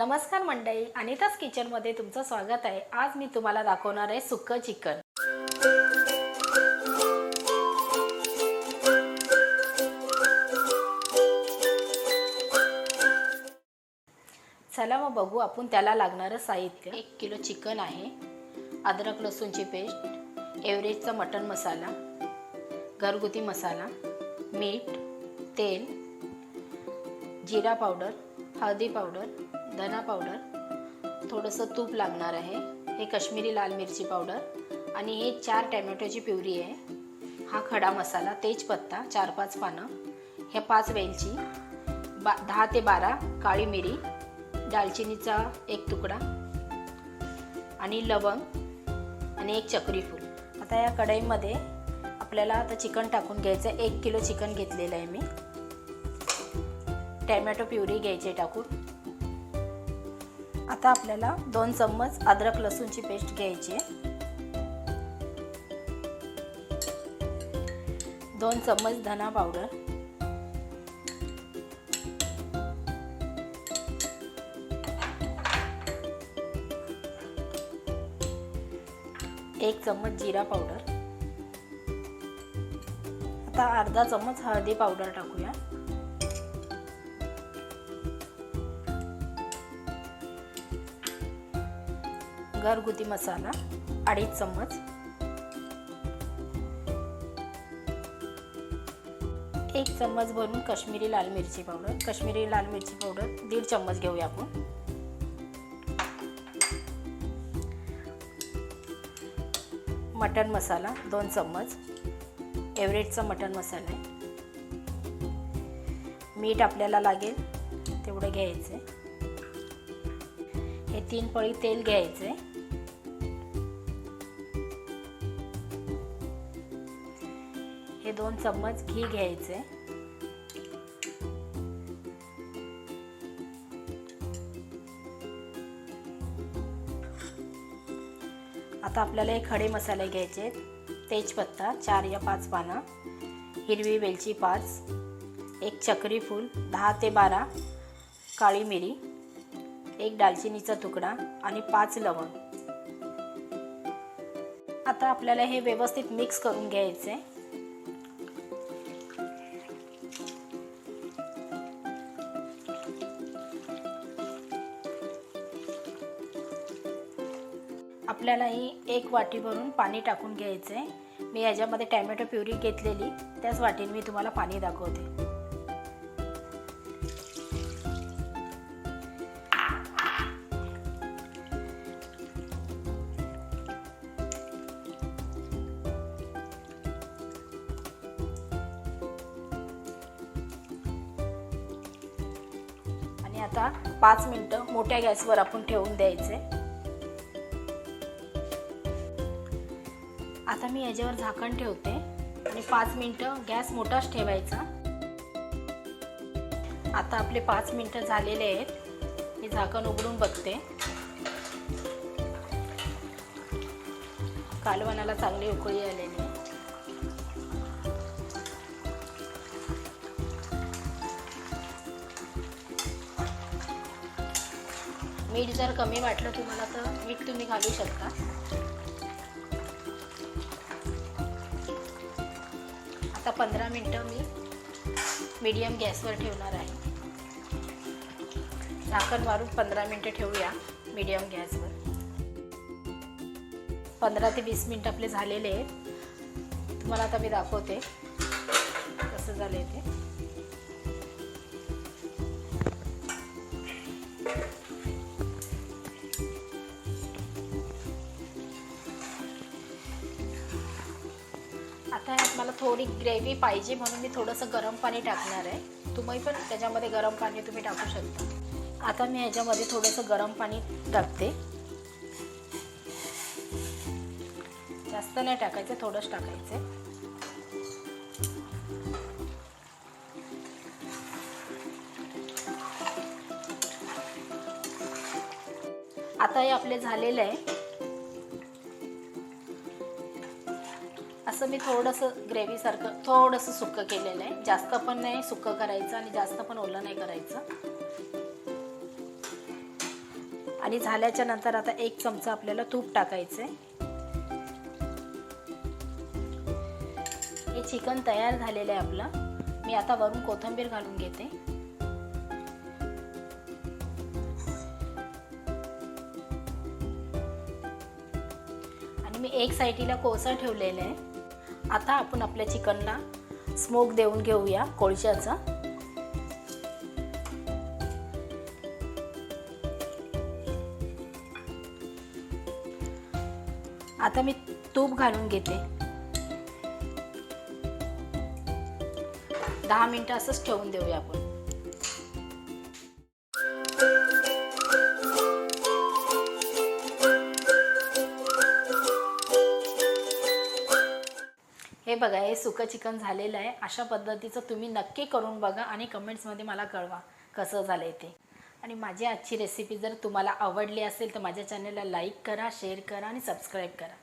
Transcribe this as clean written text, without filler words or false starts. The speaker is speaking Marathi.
नमस्कार मंडळी, अनिता's किचन मध्ये तुमचं स्वागत आहे। आज मी तुम्हाला दाखवणार आहे सुक्क चिकन। चला मग बघू आपण त्याला लागणारे साहित्य। 1 किलो चिकन आहे, अद्रक लसूणची पेस्ट, एव्हरेस्टचा मटन मसाला, घरगुती मसाला, मीठ, तेल, जीरा पावडर, हळदी पावडर, धना पावडर, थोडंसं तूप लागणार आहे, हे कश्मीरी लाल मिरची पावडर आणि हे 4 टोमॅटोची प्युरी आहे। हा खडा मसाला, तेजपत्ता 4-5 पानं, हे 5 वेलची, 10 ते 12 काळी मिरी, दालचिनीचा 1 तुकडा आणि लवंग आणि 1 चक्री फूल। आता या कढईमध्ये आपल्याला आता चिकन टाकून घ्यायचं आहे। 1 किलो चिकन घेतलेलं आहे मी। टोमॅटो प्युरी घ्यायचे टाकून। आता आपल्याला 2 चम्मच अद्रक लसूणची पेस्ट घ्यायची आहे, 2 चम्मच धना पावडर, 1 चम्मच जीरा पावडर। आता अर्धा चम्मच हळदी पावडर टाकूया, घरगुती मसाला 2.5 चम्मच, 1 चम्मच भरून कश्मीरी लाल मिरची पावडर। कश्मीरी लाल मिरची पावडर 1.5 चम्मच घेऊया आपण। मटन मसाला 2 चम्मच, एव्हरेस्टचा मटन मसाला आहे। मीठ आपल्याला लागेल तेवढं घ्यायचं। हे 3 पळी तेल घ्यायचे, हे 2 चम्मच घी घ्यायचे, आता आपल्याला हे खडे मसाले घ्यायचे। तेजपत्ता 4 या 5 पानं, हिरवी वेलची 5, 1 चक्री फूल, 10 ते 12 काळी मिरी, 1 दालचिनीचा तुकडा आणि 5 लवंग। आता आपल्याला हे व्यवस्थित मिक्स करून घ्यायचे। आपल्याला ही 1 वाटी भरून पाणी टाकून घ्यायचे। मी याच्यामध्ये टोमॅटो प्युरी घेतलेली, त्याच वाटीने मी तुम्हाला पाणी दाखवते। आणि आता 5 मिनिटं मोठ्या गॅसवर आपण ठेवून द्यायचे। आता मी याच्यावर झाकण ठेवते आणि 5 मिनिटं गॅस मोठाच ठेवायचा। आता आपले 5 मिनिटं झालेले आहेत, मी झाकण उघडून बघते। कालवणाला चांगली उकळी आलेली आहे। मीठ जर कमी वाटलं तुम्हाला तर मीठ तुम्ही घालू शकता। आता 15 मिनिटं मी मीडियम गॅसवर ठेवणार आहे। झाकण मारून 15 मिनिटं ठेवूया मीडियम गॅसवर। 15 ते 20 मिनिट आपले झालेले आहेत। तुम्हाला आता मी दाखवते कसं झालं ते। आता मला थोडी ग्रेव्ही पाहिजे म्हणून मी थोडंसं गरम पाणी टाकणार आहे। तुम्ही पण त्याच्यामध्ये गरम पाणी तुम्ही टाकू शकता। आता मी ह्याच्यामध्ये थोडंसं गरम पाणी टाकते, जास्त नाही टाकायचं, थोडंच टाकायचं। आता हे आपले झालेलं आहे। असं मी थोडंसं ग्रेव्ही सारखं थोडंसं सुक्क केलेलं आहे, जास्त पण नाही सुक्क करायचं आणि जास्त पण ओलं नाही करायचं। आणि झाल्याच्या नंतर आता 1 चमचा आपल्याला तूप टाकायचं आहे. हे चिकन तयार झालेलं आहे आपलं. मी आता वरून कोथिंबीर घालून घेते. आणि मी एक साईडला कोळसा ठेवलेला आहे. आता आपण आपल्या चिकनला स्मोक देऊन घेऊया कोळशाचा. आता मी तूप घालून घेते. 10 मिनिटं असंच ठेवून देऊया आपण. हे बघा, हे सुकं चिकन झालेलं आहे. अशा पद्धतीचं तुम्ही नक्की करून बघा आणि कमेंट्समध्ये मला कळवा कसं झालं ते. आणि माझी आजची रेसिपी जर तुम्हाला आवडली असेल तर माझ्या चॅनलला लाईक करा, शेअर करा आणि सबस्क्राईब करा.